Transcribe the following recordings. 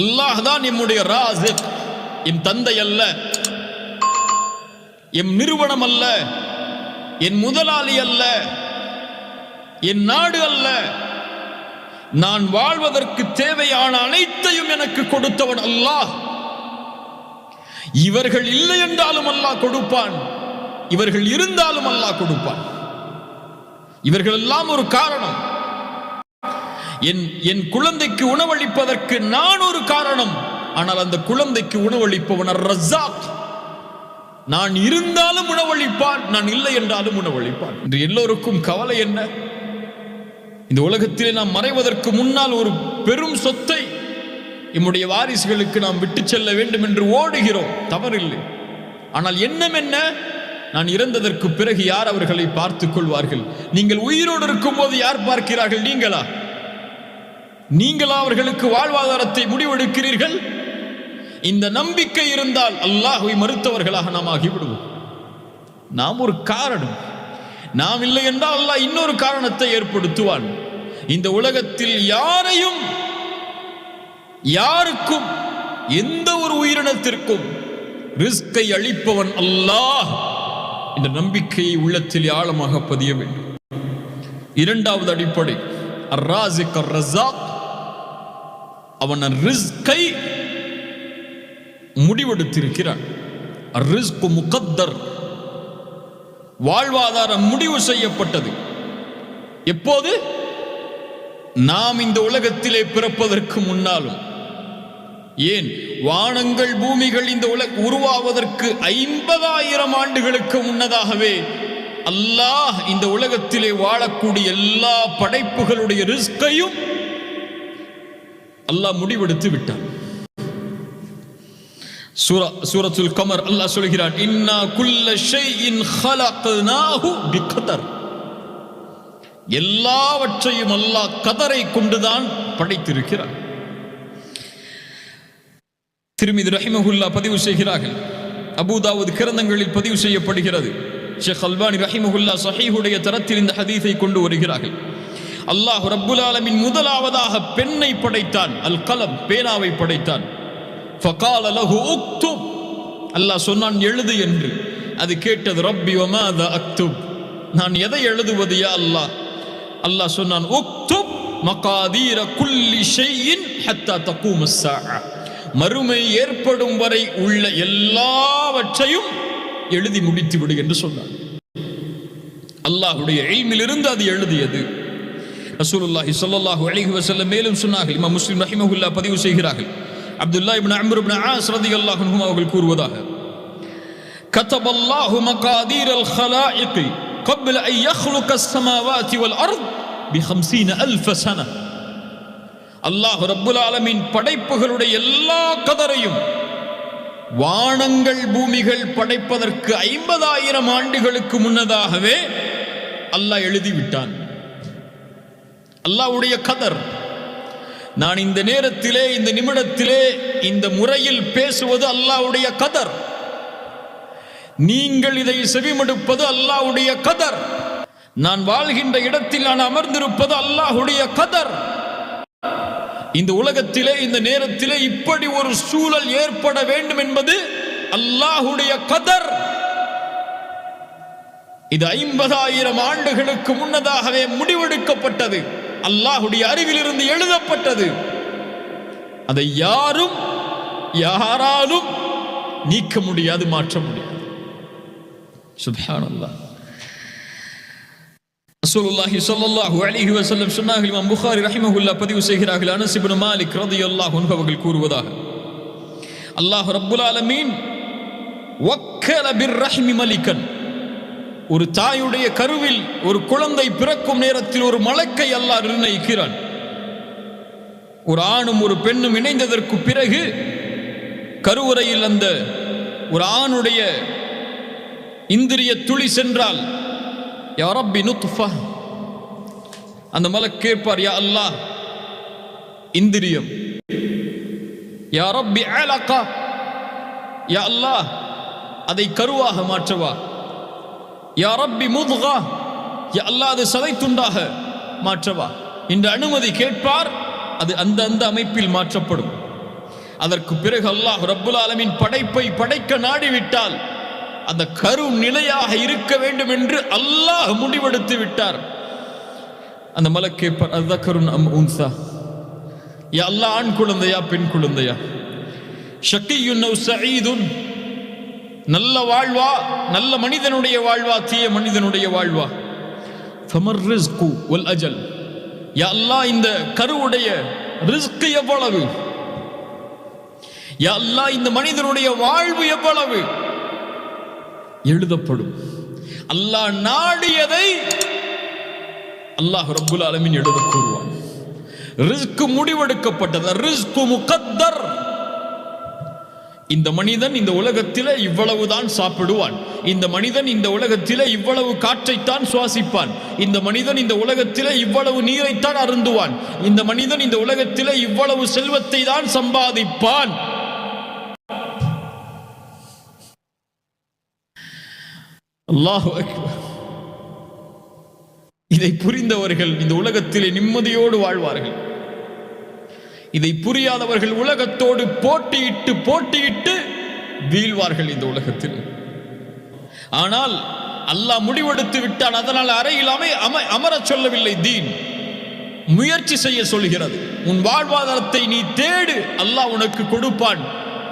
அல்லாஹ் தான் எம்முடைய ராஸிக். என் தந்தை அல்ல, எம் நிறுவனம் அல்ல, என் முதலாளி அல்ல, என் நாடு அல்ல. நான் வாழ்வதற்கு தேவையான அனைத்தையும் எனக்கு கொடுத்தவன் அல்லாஹ். இவர்கள் இல்லை என்றாலும் அல்லாஹ் கொடுப்பான், இவர்கள் இருந்தாலும் அல்லாஹ் கொடுப்பான். இவர்கள் எல்லாம் ஒரு காரணம். என் குழந்தைக்கு உணவளிப்பதற்கு நான் ஒரு காரணம். ஆனால் அந்த குழந்தைக்கு உணவளிப்பவன் ரஸாக். நான் இருந்தாலும் உணவளிப்பான், நான் இல்லை என்றாலும் உணவளிப்பான். இன்று எல்லோருக்கும் கவலை என்ன? இந்த உலகத்திலே நாம் மறைவதற்கு முன்னால் ஒரு பெரும் சொத்தை நம்முடைய வாரிசுகளுக்கு நாம் விட்டு செல்ல வேண்டும் என்று ஓடுகிறோம், தவறில்லை. ஆனால் எண்ணம் என்ன? நான் இறந்ததற்கு பிறகு யார் அவர்களை பார்த்துக் கொள்வார்கள்? நீங்கள் உயிரோடு இருக்கும் போது யார் பார்க்கிறார்கள்? நீங்களா அவர்களுக்கு வாழ்வாதாரத்தை முடிவெடுக்கிறீர்கள்? இந்த நம்பிக்கை இருந்தால் அல்லாஹ்வை மறுத்தவர்களாக நாம் ஆகிவிடுவோம். நாம் ஒரு காரணம். நாம் இல்லை என்றால் அல்லாஹ் இன்னொரு காரணத்தை ஏற்படுத்துவான். இந்த உலகத்தில் யாருக்கும் எந்த ஒரு உயிரினத்திற்கும் ரிஸ்கை அளிப்பவன் அல்லாஹ். இந்த நம்பிக்கையை உள்ளத்தில் ஆழமாக பதிய வேண்டும். இரண்டாவது அடிப்படை அர்-ராஸிக் அர்-ரஸாக். அவன் ரிஸ்கை முடிவெடுத்திருக்கிறான். அர்-ரிஸ்கு முகத்தர். வாழ்வாதாரம் முடிவு செய்யப்பட்டது. எப்போது? நாம் இந்த உலகத்திலே பிறப்பதற்கு முன்னாலும். ஏன்? வானங்கள் பூமிகள் இந்த உருவாவதற்கு 50,000 ஆண்டுகளுக்கு முன்னதாகவே அல்லாஹ் இந்த உலகத்திலே வாழக்கூடிய எல்லா படைப்புகளுடைய ரிஸ்கையும் அல்லாஹ் முடிவெடுத்து விட்டான். சூரத்துல் கமர் அல்லாஹ் சொல்கிறான், இன்னா குல்ல ஷைஇன் ஹலக்னாஹு பிகதர். எல்லாவற்றையும் அல்லாஹ் கதரை கொண்டுதான் படைத்திருக்கிறான். திருமிதி ரஹிமஹுல்லாஹ் பதிவு செய்கிறார்கள். அபூதாவூத் கிரந்தங்களில் பதிவு செய்யப்படுகிறது. ஷேக் அல்பானி ரஹிமஹுல்லாஹ் ஸஹீஹுடைய தரத்தில் இந்த ஹதீஸை கொண்டு வருகிறார்கள். அல்லாஹ் ரப்புல் ஆலமீன் முதலாவதாக பெண்ணை படைத்தான். அல் கலம், பேனாவை படைத்தான். ஃபகால லஹு உக்துப். அல்லாஹ் சொன்னான், எழுது என்று. அது கேட்டது, ரப்பி வமாதா அக்துப். நான் எதை எழுதுவது யா அல்லாஹ்? அல்லாஹ் சொன்னான், உக்துப் மகாதீர குல்லி ஷைஇன் ஹத்தா தகூமு ஸாஅ. மறுமை ஏற்படும் வரை உள்ள எல்லாவற்றையும் எழுதி முடித்து விடு என்று சொன்னான். அல்லாஹ்வுடைய இல்மிலிருந்து அது எழுதியது. ரசூலுல்லாஹி ஸல்லல்லாஹு அலைஹி வஸல்லம் மேலும் சொன்னார்கள். இமாம் முஸ்லிம் ரஹிமஹுல்லாஹ் பதிவு செய்கிறார்கள். அப்துல்லாஹ் இப்னு அம்ர் இப்னு ஆஸ் ரலியல்லாஹு அன்ஹுமா அவர்கள் கூறுவதாக, கதபல்லாஹு மகாதீரல் ஹலாயிக் قبل أن يخلق السماوات والأرض ب50,000 سنة. அல்லாஹ் ரப்புல் ஆலமீன் படைப்புகளுடைய எல்லா கதரையும் வானங்கள் பூமிகள் படைப்பதற்கு 50,000 ஆண்டுகளுக்கு முன்னதாகவே அல்லாஹ் எழுதிவிட்டான். அல்லாஹ்வுடைய கதர். நான் இந்த நேரத்திலே, இந்த நிமிடத்திலே, இந்த முறையில் பேசுவது அல்லாஹ்வுடைய கதர். நீங்கள் இதை செவிமடுப்பது அல்லாஹ்வுடைய கதர். நான் வாழ்கின்ற இடத்தில் நான் அமர்ந்திருப்பது அல்லாஹ்வுடைய கதர். இந்த உலகத்திலே, இந்த நேரத்திலே இப்படி ஒரு சூழல் ஏற்பட வேண்டும் என்பது அல்லாஹ்வுடைய கதர். இது 50,000 ஆண்டுகளுக்கு முன்னதாகவே முடிவெடுக்கப்பட்டது. அல்லாஹ்வுடைய அறிவிலிருந்து எழுதப்பட்டது. அதை யாராலும் நீக்க முடியாது, மாற்ற முடியாது. சுப்ஹானல்லாஹ். ரசூலுல்லாஹி ஸல்லல்லாஹு அலைஹி வஸல்லம் சொன்னார்கள். இமாம் புகாரி ரஹிமஹுல்லாஹ் பதிவு செய்கிறார்கள். அனஸ் இப்னு மாலிக் ரலியல்லாஹு அன்ஹு அவர்கள் கூறுவதாக, அல்லாஹ் ரப்புல் ஆலமீன் வக்கல பிர்ரஹ்மி மலிகன். ஒரு தாயுடைய கருவில் ஒரு குழந்தை பிறக்கும் நேரத்தில் ஒரு மலக்கை அல்லாஹ் நிர்ணயிக்கிறான். ஒரு ஆணும் ஒரு பெண்ணும் இணைந்ததற்கு பிறகு கருவறையில் அந்த ஒரு ஆணுடைய இந்திரிய துளி சென்றால், யா ரப்பி நுத்ஃபா, அந்த மலக் கேட்பார், யா அல்லாஹ் இந்திரியம். யா ரப்பி அலகா, யா அல்லாஹ் அதை கருவாக மாற்றவா. யா ரப்பி முத்கா, யா அல்லாஹ் அது சதைத்துண்டாக மாற்றவா. இந்த அனுமதி கேட்பார். அது அந்த அமைப்பில் மாற்றப்படும். அதற்கு பிறகு அல்லாஹ் ரப்புல் ஆலமீன் படைப்பை படைக்க நாடிவிட்டால் அந்த கரு நிலையாக இருக்க வேண்டும் என்று அல்லாஹ் முடிவெடுத்து விட்டார். அந்த மலக் கேட்பார், அஸ்ஸக்கருன் அம் உன்ஸா, யா அல்லாஹ் ஆண் குழந்தையா பெண் குழந்தையா? ஷக்கியுன் அவ் சஈதுன், நல்ல வாழ்வா, நல்ல மனிதனுடைய வாழ்வா, தீய மனிதனுடைய வாழ்வா? ஃபமர் ரிஸ்கு வல் அஜல், யா அல்லாஹ் இந்த கருவுடைய ரிஸ்க் எவ்வளவு? யா அல்லாஹ் இந்த மனிதனுடைய வாழ்வு எவ்வளவு? எழுதப்படும். அல்லாஹ் நாடியதை அல்லாஹ் ரப்புல் ஆலமீன் எழுத கூறுவான். ரிஸ்க் முடிவெடுக்கப்பட்டது, ரிஸ்க் முகத்தர். இந்த மனிதன் இந்த உலகத்திலே இவ்வளவுதான் சாப்பிடுவான், இந்த மனிதன் இந்த உலகத்திலே இவ்வளவு காற்றைத்தான் சுவாசிப்பான், இந்த மனிதன் இந்த உலகத்திலே இவ்வளவு நீரைத்தான் அருந்துவான், இந்த மனிதன் இந்த உலகத்திலே இவ்வளவு செல்வத்தை தான் சம்பாதிப்பான். அல்லாஹு அக்பர். இதை புரிந்தவர்கள் இந்த உலகத்திலே நிம்மதியோடு வாழ்வார்கள். இதை புரியாதவர்கள் உலகத்தோடு போட்டியிட்டு போட்டியிட்டு வீழ்வார்கள் இந்த உலகத்தில். ஆனால் அல்லாஹ் முடிவெடுத்து விட்டான். அதனால் அறையில் அமர சொல்லவில்லை. தீன் முயற்சி செய்ய சொல்கிறது. உன் வாழ்வாதாரத்தை நீ தேடு, அல்லாஹ் உனக்கு கொடுப்பான்.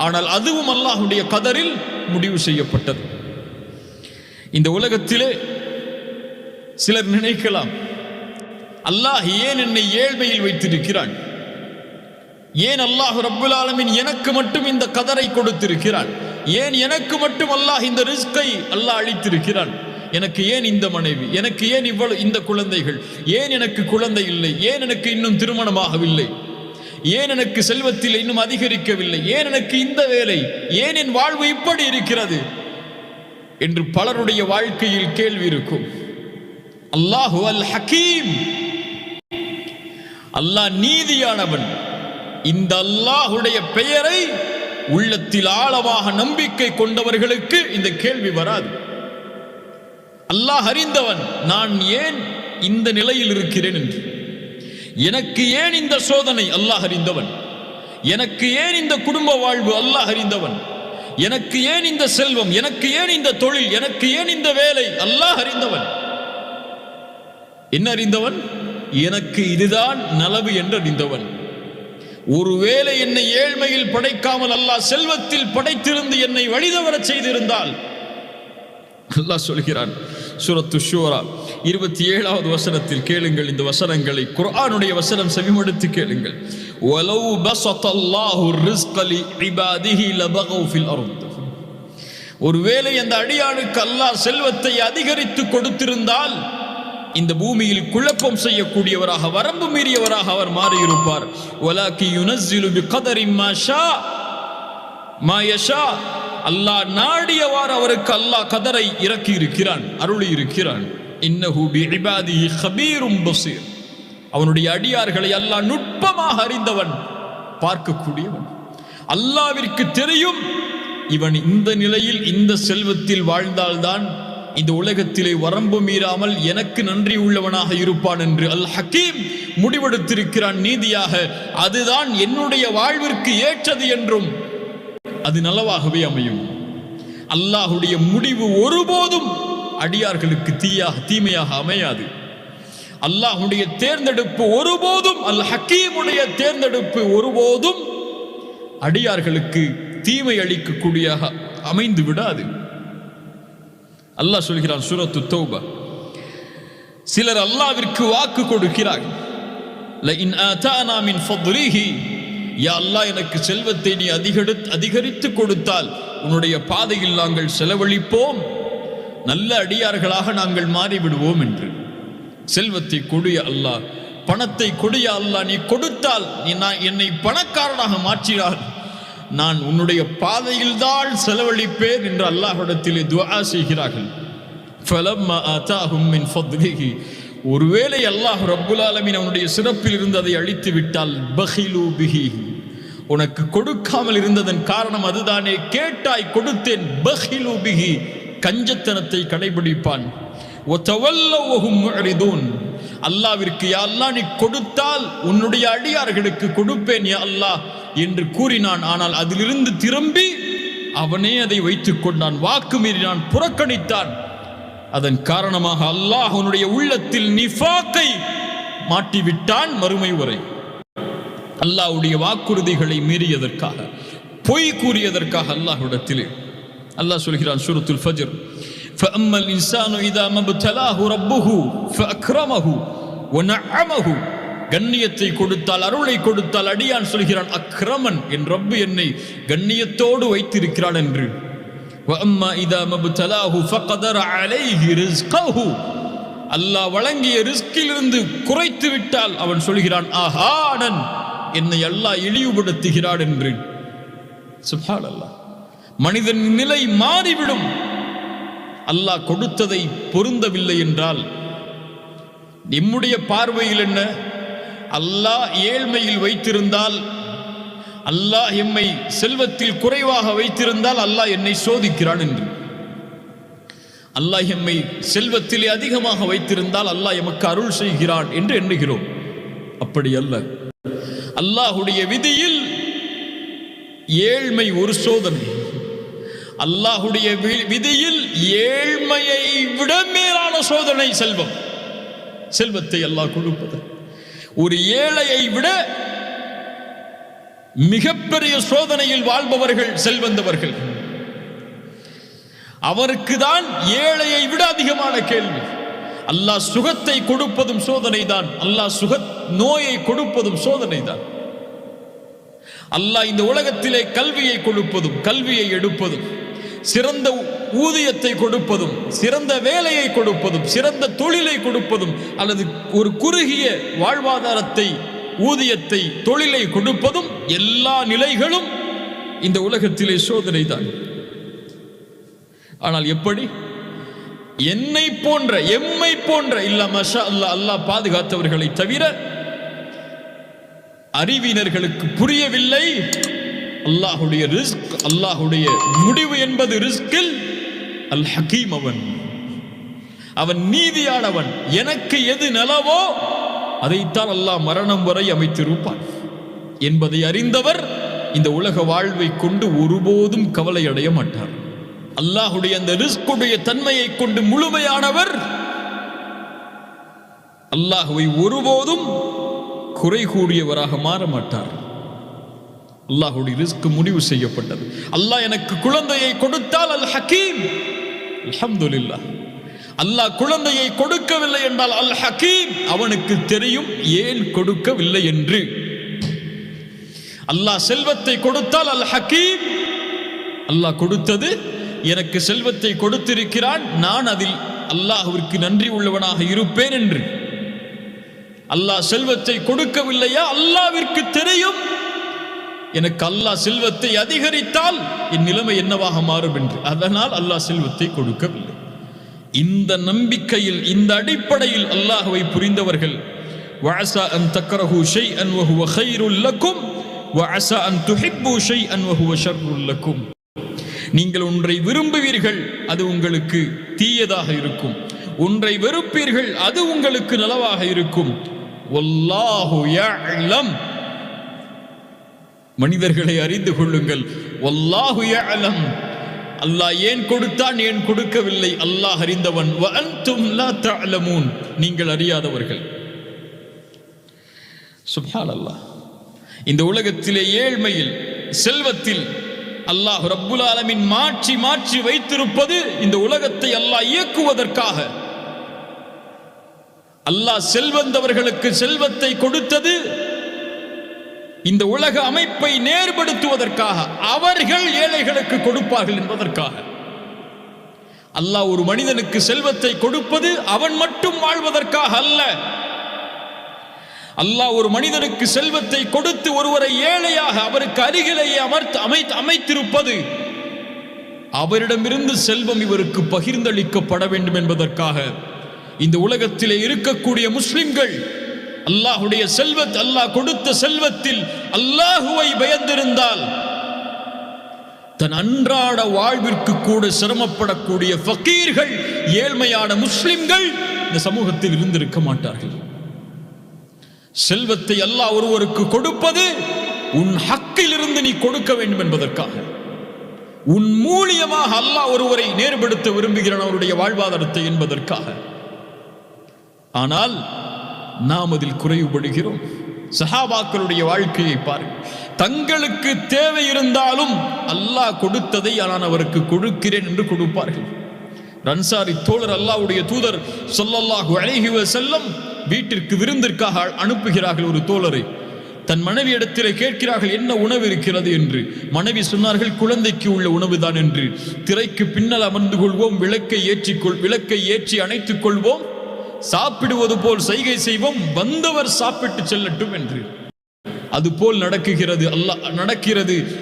ஆனால் அதுவும் அல்லாஹ்வுடைய கதரில் முடிவு செய்யப்பட்டது. இந்த உலகத்திலே சிலர் நினைக்கலாம், அல்லாஹ் ஏன் என்னை ஏழ்மையில் வைத்திருக்கிறான்? ஏன் அல்லாஹ் ரப்புல் ஆலமீன் எனக்கு மட்டும் இந்த கதரை கொடுத்திருக்கிறான்? ஏன் எனக்கு மட்டும் அல்லாஹ் இந்த ரிஸ்கை அல்லாஹ் அளித்திருக்கிறான்? எனக்கு ஏன் இந்த மனைவி? எனக்கு ஏன் இவ்வளவு இந்த குழந்தைகள்? ஏன் எனக்கு குழந்தை இல்லை? ஏன் எனக்கு இன்னும் திருமணமாகவில்லை? ஏன் எனக்கு செல்வத்தில் இன்னும் அதிகரிக்கவில்லை? ஏன் எனக்கு இந்த வேலை? ஏன் என் வாழ்வு இப்படி இருக்கிறது என்று பலருடைய வாழ்க்கையில் கேள்வி இருக்கும். அல்லாஹு அல் ஹக்கீம், அல்லாஹ் நீதியானவன். இந்த அல்லாஹுடைய பெயரை உள்ளத்தில் ஆழமாக நம்பிக்கை கொண்டவர்களுக்கு இந்த கேள்வி வராது. அல்லாஹ் அறிந்தவன், நான் ஏன் இந்த நிலையில் இருக்கிறேன் என்று. எனக்கு ஏன் இந்த சோதனை? அல்லாஹ் அறிந்தவன். எனக்கு ஏன் இந்த குடும்ப வாழ்வு? அல்லாஹ் அறிந்தவன். எனக்கு ஏன் இந்த செல்வம்? எனக்கு ஏன் இந்த தொழில்? எனக்கு ஏன் இந்த வேலை? அல்லாஹ் அறிந்தவன். என்ன அறிந்தவன்? எனக்கு இதுதான் நலவு என்று அறிந்தவன். ஒருவேளை என்னை ஏழ்மையில் படைக்காமல் அல்லாஹ் செல்வத்தில் படைத்திருந்து என்னை வழிதவரச் செய்திருந்தால், அல்லாஹ் சொல்கிறான் சூரத்து ஷூரா 27வது வசனத்தில் கேளுங்கள். இந்த வசனங்களை, குர்ஆனுடைய வசனம் செவிமடுத்து கேளுங்கள். வலவ் பஸத்தல்லாஹு ரிஸ்க லிஇபாதிஹி லபகவ் ஃபில் அர்த். ஒருவேளை அந்த அடியானுக்கு அல்லாஹ் செல்வத்தை அதிகரித்து கொடுத்திருந்தால் இந்த பூமியில் குழப்பம் செய்யக்கூடியவராக, வரம்பு மீறியவராக அவர் மாறியிருப்பார். வலாக்கி யுனஸ்ஸிலு பிகதரி மா ஷா மா யஷா. அல்லாஹ் நாடியவாறு அவருக்கு அல்லாஹ் கதரை இறக்கி இருக்கிறான், அருளி இருக்கிறான். இன்னஹு பிஇபாதிஹி கபீரும் பஸீர். அவனுடைய அடியார்களை அல்லாஹ் நுட்பமாக அறிந்தவன், பார்க்கக்கூடியவன். அல்லாஹ்விற்கு தெரியும் இவன் இந்த நிலையில் இந்த செல்வத்தில் வாழ்ந்தால்தான் இந்த உலகத்திலே வரம்பு மீறாமல் எனக்கு நன்றி உள்ளவனாக இருப்பான் என்று அல் ஹக்கீம் முடிவெடுத்திருக்கிறான் நீதியாக. அதுதான் என்னுடைய வாழ்விற்கு ஏற்றது என்றும் அது நலவாகவே அமையும். அல்லாஹுடைய முடிவு ஒருபோதும் அடியார்களுக்கு தீமையாக அமையாது. அல்லாஹுடைய தேர்ந்தெடுப்பு ஒருபோதும், அல் ஹக்கீமுடைய தேர்ந்தெடுப்பு ஒருபோதும் அடியார்களுக்கு தீமை அளிக்கக்கூடியதாக அமைந்து விடாது. அல்லாஹ் சொல்கிறான் சூரத்து தௌபா, சிலர் அல்லாஹ்விற்கு வாக்கு கொடுக்கிறார்கள். லஇன் ஆதானா மின் ஃபத்லிஹி, யா அல்லாஹ் எனக்கு செல்வத்தை நீ அதிகரித்து கொடுத்தால் உன்னுடைய பாதையில் நாங்கள் செலவழிப்போம், நல்ல அடியார்களாக நாங்கள் மாறிவிடுவோம் என்று. செல்வத்தை கொடிய அல்லாஹ், பணத்தை கொடிய அல்லாஹ், நீ கொடுத்தால், நீ என்னை பணக்காரனாக மாற்றினார், நான் உன்னுடைய பாதையில் தான் செலவழிப்பேன் என்று அல்லாஹ்விடத்திலே துஆ செய்கிறார்கள். ஃபலம்மா ஆதாஹும் மின் ஃபத்லிஹி, ஒருவேளை அல்லாஹ் ரப்புல் ஆலமீன் அவனுடைய சிறப்பில் இருந்து அதை அழித்து விட்டால், பகிலு பிஹி, உனக்கு கொடுக்காமல் இருந்ததன் காரணம் அதுதானே, கேட்டாய் கொடுத்தேன், பகிலு பிஹி, கஞ்சத்தனத்தை கடைபிடிப்பான். வதவல்லவ் வஹும் முஅரிதூன், அல்லாஹ்விற்கு யா அல்லாஹ் நீ கொடுத்தால் உன்னுடைய அடியார்களுக்கு கொடுப்பேன் யா அல்லாஹ் என்று கூறினான். ஆனால் அதிலிருந்து திரும்பி அவனே அதை வைத்துக் கொண்டான். வாக்கு மீறினான், புறக்கணித்தான். அதன் காரணமாக அல்லாஹ் அவனுடைய உள்ளத்தில் நிஃபாக்கை மாட்டிவிட்டான். மறுமை வரை அல்லாஹ்வுடைய வாக்குறுதிகளை மீறியதற்காக, பொய் கூறியதற்காக அல்லாஹ்விடத்திலே அல்லாஹ் சொல்கிறான் சூரத்துல் ஃபஜ்ர், فَأَمَّا الْإِنسَانُ إِذَا مَا ابْتَلَاهُ رَبُّهُ فَأَكْرَمَهُ وَنَعَّمَهُ. கண்ணியத்தை கொடுத்தால், அருளை கொடுத்தால், அடியான் சொல்கிறான் அக்ரமன், என் ரப்பு என்னை கண்ணியத்தோடு வைத்திருக்கிறான் என்று. وَأَمَّا إِذَا مَا ابْتَلَاهُ فَقَدَرَ عَلَيْهِ رِزْقَهُ. அல்லாஹ் வழங்கிய ரிஸ்கிலிருந்து குறைத்து விட்டால் அவன் சொல்கிறான் ஆஹானன், என்னை அல்லாஹ் இழிவுபடுத்துகிறான் என்று. சுப்ஹானல்லாஹ். மனிதன் நிலை மாறிவிடும். அல்லாஹ் கொடுத்ததை பொருந்தவில்லை என்றால் நம்முடைய பார்வையில் என்ன? அல்லாஹ் ஏழ்மையில் வைத்திருந்தால், அல்லாஹ் எம்மை செல்வத்தில் குறைவாக வைத்திருந்தால் அல்லாஹ் என்னை சோதிக்கிறான் என்று. அல்லாஹ் எம்மை செல்வத்திலே அதிகமாக வைத்திருந்தால் அல்லாஹ் எமக்கு அருள் செய்கிறான் என்று எண்ணுகிறோம். அப்படி அல்ல. அல்லாஹுடைய விதியில் ஏழ்மை ஒரு சோதனை. அல்லாஹுடைய விதியில் ஏழ்மையை விட மேலான சோதனை செல்வம். செல்வத்தை அல்லாஹ் கொடுப்பது ஒரு ஏழையை விட மிகப்பெரிய சோதனையில் வாழ்பவர்கள் செல்வந்தவர்கள். அவருக்கு தான் ஏழையை விட அதிகமான கேள்வி. அல்லாஹ் சுகத்தை கொடுப்பதும் சோதனை தான். அல்லாஹ் நோயை கொடுப்பதும் சோதனை தான். அல்லாஹ் இந்த உலகத்திலே கல்வியை கொடுப்பதும், கல்வியை எடுப்பதும், சிறந்த ஊதியத்தை கொடுப்பதும், சிறந்த வேலையை கொடுப்பதும், சிறந்த தொழிலை கொடுப்பதும், அல்லது ஒரு குறுகிய வாழ்வாதாரத்தை, ஊதியத்தை, தொழிலை கொடுப்பதும், எல்லா நிலைகளும் இந்த உலகத்திலே சோதனை தான். ஆனால் எப்படி? என்னை போன்ற, எம்மை போன்ற, இல்ல மஷா அல்லாஹ், அல்லாஹ் பாதுகாத்தவர்களை தவிர அறிவினர்களுக்கு புரியவில்லை. அல்லாஹுடைய ரிஸ்க், அல்லாஹுடைய முடிவு என்பது ரிஸ்கில் அல் ஹக்கீம். அவன் நீதியானவன். எனக்கு எது நலவோ அதைத்தான் அல்லாஹ் மரணம் வரை அமைத்திருப்பான் என்பதை அறிந்தவர் இந்த உலக வாழ்வை கொண்டு ஒருபோதும் கவலை அடைய மாட்டார். அல்லாஹுடைய அந்த ரிஸ்குடைய தன்மையை கொண்டு முழுமையானவர். அல்லாஹுவை ஒருபோதும் குறை கூடியவராக மாற மாட்டார். அல்லாஹுடைய ரிஸ்க் முடிவு செய்யப்பட்டது. அல்லாஹ் எனக்கு குழந்தையை கொடுத்தால் அல் ஹக்கீம், அல்ஹம்துலில்லாஹ். அல்லாஹ் குழந்தையை கொடுக்கவில்லை என்றால் அல் ஹக்கீம், அவனுக்கு தெரியும் ஏன் கொடுக்கவில்லை என்று. அல்லாஹ் செல்வத்தை கொடுத்தால் அல் ஹக்கீம், அல்லாஹ் கொடுத்தது, எனக்கு செல்வத்தை கொடுத்திருக்கிறான், நான் அதில் அல்லாஹ்விற்கு நன்றி உள்ளவனாக இருப்பேன் என்று. அல்லாஹ் செல்வத்தை கொடுக்கவில்லையா? அல்லாஹ்விற்கு தெரியும் எனக்கு அல்லாஹ் செல்வத்தை அதிகரித்தால் என் நிலைமை என்னவாக மாறும் என்று. அதனால் அல்லாஹ் செல்வத்தை கொடுக்கவில்லை. இந்த நம்பிக்கையில், இந்த அடிப்படையில் அல்லாஹ்வை புரிந்தவர்கள் வஅஸா அன் தக்ரஹு ஷைஅன் வஹுவ கைருல் லக்கும் வஅஸா அன் துஹிப்பு ஷைஅன் வஹுவ ஷர்ருல் லக்கும். நீங்கள் ஒன்றை விரும்புவீர்கள், அது உங்களுக்கு தீயதாக இருக்கும். ஒன்றை வெறுப்பீர்கள், அது உங்களுக்கு நலவாக இருக்கும். வல்லாஹு யஅலம். மனிதர்களை அறிந்து கொள்ளுங்கள். வல்லாஹு யஅலம். அல்லாஹ் ஏன் கொடுத்தான், ஏன் கொடுக்கவில்லை அல்லாஹ் அறிந்தவன். வ அன்தும் லா தஅலமூன். நீங்கள் அறியாதவர்கள். சுப்ஹானல்லாஹ். இந்த உலகத்திலே ஏழ்மையில், செல்வத்தில் அல்லாஹ் ரப்புல் ஆலமீன் மாற்றி மாற்றி வைத்திருப்பது இந்த உலகத்தை அல்லாஹ் இயக்குவதற்காக. அல்லாஹ் செல்வந்தவர்களுக்கு செல்வத்தை கொடுத்தது இந்த உலக அமைப்பை நேர்படுத்துவதற்காக. அவர்கள் ஏழைகளுக்கு கொடுப்பார்கள் என்பதற்காக. அல்லாஹ் ஒரு மனிதனுக்கு செல்வத்தை கொடுப்பது அவன் மட்டும் வாழ்வதற்காக அல்ல. அல்லாஹ் ஒரு மனிதனுக்கு செல்வத்தை கொடுத்து ஒருவரை ஏழையாக அவருக்கு அருகிலேயே அமைத்திருப்பது அவரிடமிருந்து செல்வம் இவருக்கு பகிர்ந்தளிக்கப்பட வேண்டும் என்பதற்காக. இந்த உலகத்திலே இருக்கக்கூடிய முஸ்லிம்கள் அல்லாஹுடைய அல்லாஹ் கொடுத்த செல்வத்தில் அல்லாஹுவை பயந்திருந்தால் தன் அன்றாட வாழ்விற்கு கூட சிரமப்படக்கூடிய ஃபகீர்கள், ஏழ்மையான முஸ்லிம்கள் இந்த சமூகத்தில் இருந்திருக்க மாட்டார்கள். செல்வத்தை அல்லாஹ் ஒருவருக்கு கொடுப்பது உன் ஹக்கிலிருந்து நீ கொடுக்க வேண்டும் என்பதற்காக. உன் மூலியமாக அல்லாஹ் ஒருவரை நேர்படுத்த விரும்புகிறான் அவருடைய வாழ்வாதாரத்தை என்பதற்காக. ஆனால் நாம் அதில் குறைவுபடுகிறோம். சஹாபாக்களுடைய வாழ்க்கையை பாருங்கள். தங்களுக்கு தேவை இருந்தாலும் அல்லாஹ் கொடுத்ததை நான் அவருக்கு கொடுக்கிறேன் என்று கொடுப்பார்கள். அன்சாரி தோழர் அல்லாஹ்வுடைய தூதர் ஸல்லல்லாஹு அலைஹி வஸல்லம் வீட்டிற்கு விருந்திற்காக அனுப்புகிறார்கள். ஒரு தோழரை தன் மனைவி இடத்திலே கேட்கிறார்கள், என்ன உணவு இருக்கிறது என்று. மனைவி சொன்னார்கள், குழந்தைக்கு உள்ள உணவுதான் என்று. திரைக்கு பின்னல் அமர்ந்து கொள்வோம், விளக்கை ஏற்றி அணைத்துக் கொள்வோம், சாப்பிடுவது போல் செய்கை செய்வோம், வந்தவர் சாப்பிட்டு செல்லட்டும் என்று. அதுபோல் நடக்கிறது.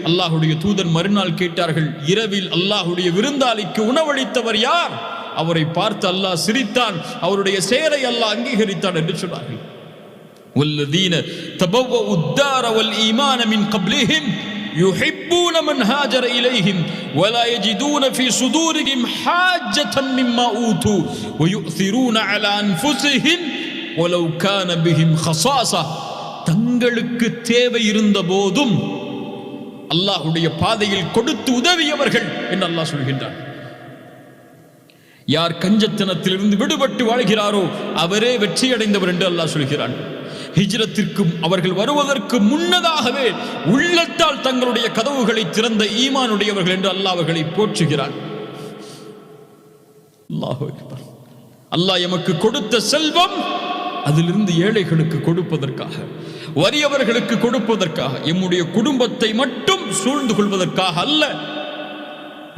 அல்லாஹ்வுடைய தூதர் மறுநாள் கேட்டார்கள், இரவில் அல்லாஹ்வுடைய விருந்தாளிக்கு உணவளித்தவர் யார்? அவரை பார்த்து அல்லாஹ் சிரித்தான், அவருடைய செயலை அல்லாஹ் அங்கீகரித்தான் என்று சொன்னார்கள். والذين تبوأوا الدار والإيمان من قبلهم يحبون من هاجر إليهم ولا يجدون في صدورهم حاجة مما أوتوا ويؤثرون على أنفسهم ولو كان بهم خصاصة. தங்களுக்கு தேவை இருந்த போதும் அல்லாஹ்வுடைய பாதையில் கொடுத்து உதவியவர்கள் என்று அல்லாஹ் சொல்கின்றான். யார் கஞ்சத்தனத்திலிருந்து விடுபட்டு வாழ்கிறாரோ அவரே வெற்றியடைந்தவர் என்று அல்லாஹ் சொல்கிறான். ஹிஜ்ரத்திற்கு அவர்கள் வருவதற்கு முன்னதாகவே உள்ளத்தால் தங்களுடைய கதவுகளை திறந்த ஈமானுடையவர்கள் என்று அல்லாஹ் அவர்களை போற்றுகிறான். அல்லாஹ் எமக்கு கொடுத்த செல்வம் அதிலிருந்து ஏழைகளுக்கு கொடுப்பதற்காக, வறியவர்களுக்கு கொடுப்பதற்காக, எம்முடைய குடும்பத்தை மட்டும் சூழ்ந்து கொள்வதற்காக அல்ல.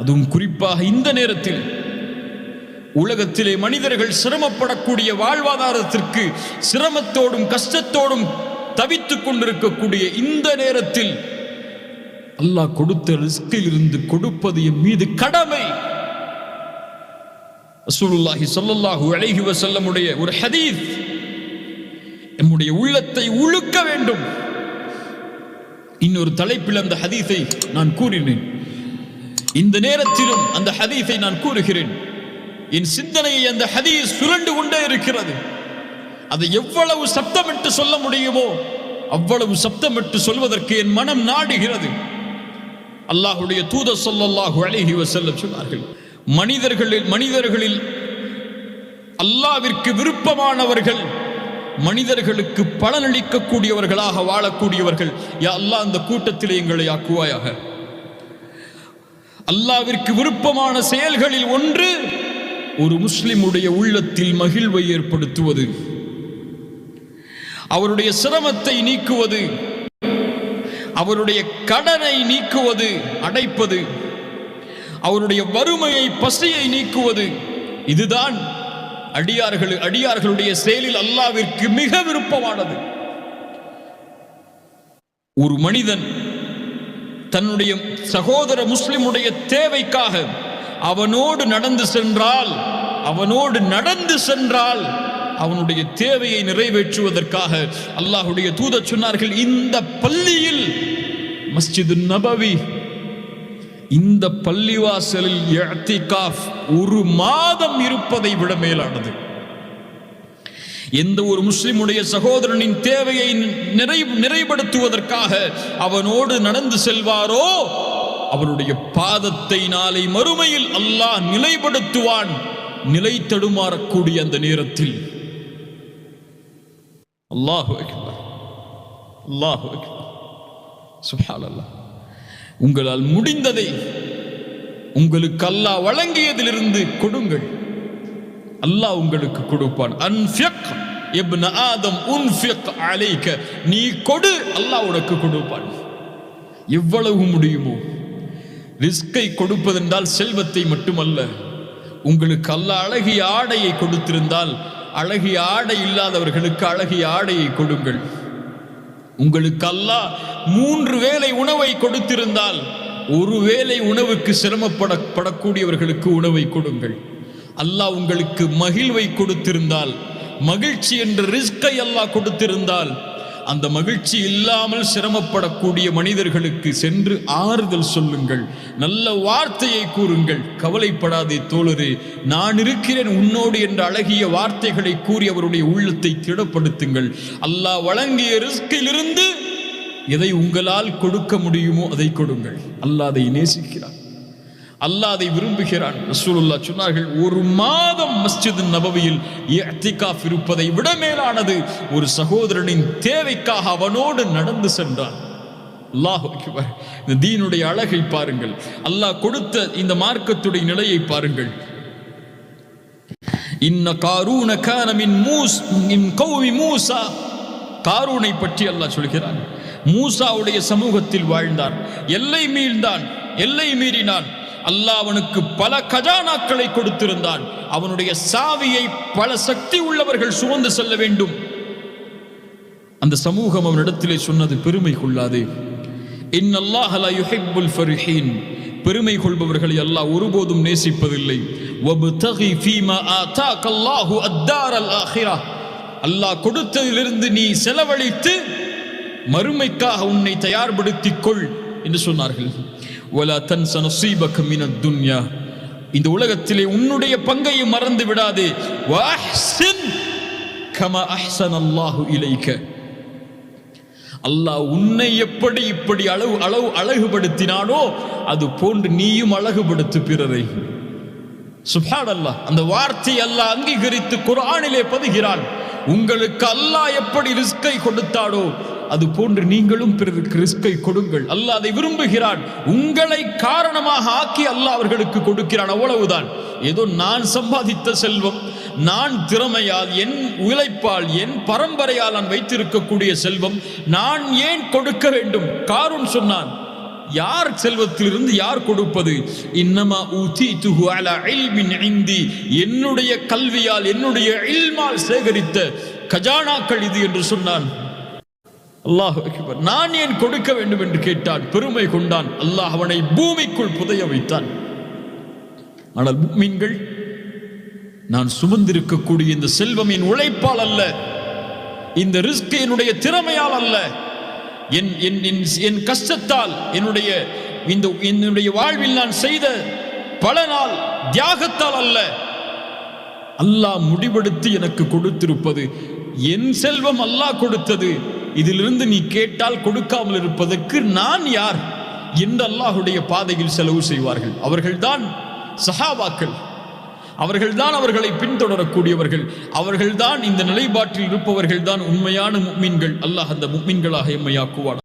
அதுவும் குறிப்பாக இந்த நேரத்தில் உலகத்திலே மனிதர்கள் சிரமப்படக்கூடிய வாழ்வாதாரத்திற்கு சிரமத்தோடும் கஷ்டத்தோடும் தவித்துக் கொண்டிருக்கக்கூடிய இந்த நேரத்தில் அல்லாஹ் கொடுத்த ரிஸ்கில் இருந்து கொடுப்பது என் மீது கடமை. ரசூலுல்லாஹி ஸல்லல்லாஹு அலைஹி வஸல்லம் உடைய ஒரு ஹதீஸ் நம்முடைய உள்ளத்தை உழுக்க வேண்டும். இன்னொரு தலைப்பில் அந்த ஹதீஸை நான் கூறினேன். இந்த நேரத்திலும் அந்த ஹதீஸை நான் கூறுகிறேன். என் சிந்தனையை அந்த ஹதீஸ் சுரண்டு கொண்டே இருக்கிறது. அதை எவ்வளவு சப்தமிட்டு சொல்ல முடியுமோ அவ்வளவு சப்தமிட்டு சொல்வதற்கு என் மனம் நாடுகிறது. அல்லாஹ்வுடைய தூதர் ஸல்லல்லாஹு அலைஹி வஸல்லம் சொன்னார்கள், மனிதர்களில் அல்லாஹ்விற்கு விருப்பமானவர்கள், மனிதர்களுக்கு பலனளிக்கக்கூடியவர்களாக வாழக்கூடியவர்கள். யா அல்லாஹ் அந்த கூட்டத்திலே எங்களை ஆக்குவாயாக. அல்லாஹ்விற்கு விருப்பமான செயல்களில் ஒன்று ஒரு முஸ்லிமுடைய உள்ளத்தில் மகிழ்வை ஏற்படுத்துவது, அவருடைய சிரமத்தை நீக்குவது, அவருடைய கடனை நீக்குவது, அடைப்பது, அவருடைய வறுமையை பசியை நீக்குவது. இதுதான் அடியார்களுடைய செயலில் அல்லாஹ்விற்கு மிக விருப்பமானது. ஒரு மனிதன் தன்னுடைய சகோதர முஸ்லிமுடைய தேவைக்காக அவனோடு நடந்து சென்றால் அவனுடைய தேவையை நிறைவேற்றுவதற்காக அல்லாஹ்வுடைய தூதர் சொன்னார்கள், இந்த பள்ளியில் மஸ்ஜிது நபவி, இந்த பள்ளிவாசலில் இஅ்திகாஃப் ஒரு மாதம் இருப்பதை விட மேலானது. எந்த ஒரு முஸ்லிமுடைய சகோதரனின் தேவையை நிறைப்படுத்துவதற்காக அவனோடு நடந்து செல்வாரோ அவருடைய பாதத்தை நாளை மறுமையில் அல்லாஹ் நிலைப்படுத்துவான். நிலை தடுமாறக்கூடிய அந்த நேரத்தில். அல்லாஹு அக்பர், அல்லாஹு அக்பர், சுப்ஹானல்லாஹ். உங்களால் முடிந்ததை உங்களுக்கு அல்லாஹ் வழங்கியதிலிருந்து கொடுங்கள், அல்லாஹ் உங்களுக்கு கொடுப்பான். அன்ஃபிக் இப்ன ஆதம் உன்ஃபிக் அலைக, நீ கொடு, அல்லாஹ் உனக்கு கொடுப்பான். எவ்வளவு முடியுமோ. ரிஸ்கை கொடுப்பதென்றால் செல்வத்தை மட்டுமல்ல. உங்களுக்கு அல்லாஹ் அழகிய ஆடையை கொடுத்திருந்தால் அழகிய ஆடை இல்லாதவர்களுக்கு அழகிய ஆடையை கொடுங்கள். உங்களுக்கு அல்லாஹ் 3 வேளை உணவை கொடுத்திருந்தால் ஒரு வேளை உணவுக்கு சிரமப்படக்கூடியவர்களுக்கு உணவை கொடுங்கள். அல்லாஹ் உங்களுக்கு மகிழ்வை கொடுத்திருந்தால், மகிழ்ச்சி என்ற ரிஸ்கை அல்லாஹ் கொடுத்திருந்தால் அந்த மகிழ்ச்சி இல்லாமல் சிரமப்படக்கூடிய மனிதர்களுக்கு சென்று ஆறுதல் சொல்லுங்கள், நல்ல வார்த்தையை கூறுங்கள். கவலைப்படாதே தோழரே, நான் இருக்கிறேன் உன்னோடு என்ற அழகிய வார்த்தைகளை கூறி அவருடைய உள்ளத்தை திடப்படுத்துங்கள். அல்லாஹ் வழங்கிய ரிஸ்கிலிருந்து எதை உங்களால் கொடுக்க முடியுமோ அதை கொடுங்கள். அல்லாஹ் அதை நேசிக்கிறான், அல்லாஹ் அதை விரும்புகிறான். ரசூலுல்லாஹ் சொன்னார்கள், ஒரு மாதம் மஸ்ஜித் நபவியில் இஅ்திகாஃப் இருப்பதை விட மேலானது ஒரு சகோதரனின் தேவைக்காக அவனோடு நடந்து சென்றான். அல்லாஹ் அக்பர். இந்த தீனுடைய அழகை பாருங்கள், அல்லாஹ் கொடுத்த இந்த மார்க்கத்துடைய நிலையை பாருங்கள். இன்ன காரூன கான மின் கௌமி மூசா. காரூனை பற்றி அல்லாஹ் சொல்கிறான், மூசாவுடைய சமூகத்தில் வாழ்ந்தார், எல்லை மீறினான், எல்லை மீறினான். அல்லாஹ் அவனுக்கு பல கஜானாக்களை கொடுத்திருந்தான். அவனுடைய சாவியை பல சக்தி உள்ளவர்கள் சுமந்து செல்ல வேண்டும். அந்த சமூகம் அவனிடத்திலே சொன்னது, பெருமை கொள்ளாதே, இன்னல்லாஹ லா யுஹிப்புல் ஃபரிஹீன். பெருமை கொள்பவர்களை அல்லாஹ் ஒருபோதும் நேசிப்பதில்லை. வப்தகி ஃபீமா ஆதாகல்லாஹு அத்தாரல் ஆகிரா. அல்லாஹ் கொடுத்ததிலிருந்து நீ செலவழித்து மறுமைக்காக உன்னை தயார்படுத்திக் கொள் என்று சொன்னார்கள். வலா தன்ஸ நஸீபக மினத் துன்யா. இந்த உலகத்திலே உன்னுடைய பங்கையும் மறந்து விடாதே. வஅஹ்சின் கமா அஹ்ஸனல்லாஹு இலைக. அல்லாஹ் உன்னை எப்படி இப்படி அழகுபடுத்தினானோ அது போன்று நீயும் அழகுபடுத்து பிறரை. சுப்ஹானல்லாஹ். அந்த வார்த்தை அல்லாஹ் அங்கீகரித்து குர்ஆனிலே பதிகிறான். உங்களுக்கு அல்லாஹ் எப்படி ரிஸ்கை கொடுத்தாடோ அது போன்று நீங்களும் பிறருக்கு ரிஸ்கை கொடுங்கள். அல்லாஹ் அதை விரும்புகிறான். உங்களை காரணமாக ஆக்கி அல்லாஹ் அவர்களுக்கு கொடுக்கிறான், அவ்வளவுதான். ஏதோ நான் சம்பாதித்த செல்வம், நான் திறமையால், என் உழைப்பால், என் பரம்பரையால் நான் வைத்திருக்கக்கூடிய செல்வம் நான் ஏன் கொடுக்க வேண்டும்? காரூன் சொன்னான், யார் செல்வத்திலிருந்து யார் கொடுப்பது? இன்னமா ஊதீதுஹு அலா இல்மின் இந்தி. என்னுடைய கல்வியால், என்னுடைய இல்மால் சேகரித்த கஜானாக்கள் இது என்று சொன்னான். அல்லாஹ் அக்பர். நான் ஏன் கொடுக்க வேண்டும் என்று கேட்டான், பெருமை கொண்டான். அல்லாஹ் அவனை பூமிக்குள் புதைய வைத்தான். ஆனால் முஃமின்கள், நான் சுமந்திருக்கக்கூடிய இந்த செல்வம் என் உழைப்பால் அல்ல, இந்த ரிஸ்க் என்னுடைய திறமையால் அல்ல, என் கஷ்டத்தால், என்னுடைய வாழ்வில் நான் செய்த பல நாள் தியாகத்தால் அல்ல, அல்லாஹ் முடிவெடுத்து எனக்கு கொடுத்திருப்பது. என் செல்வம் அல்லாஹ் கொடுத்தது. இதிலிருந்து நீ கேட்டால் கொடுக்காமல் இருப்பதற்கு நான் யார் என்று அல்லாஹுடைய பாதையில் செலவு செய்வார்கள். அவர்கள்தான் சஹாபாக்கள், அவர்கள்தான் அவர்களை பின்தொடரக்கூடியவர்கள், அவர்கள்தான் இந்த நிலைப்பாட்டில் இருப்பவர்கள் தான் உண்மையான முஃமின்கள். அல்லாஹ் அந்த முஃமின்களாக எம்மை ஆக்குவான்.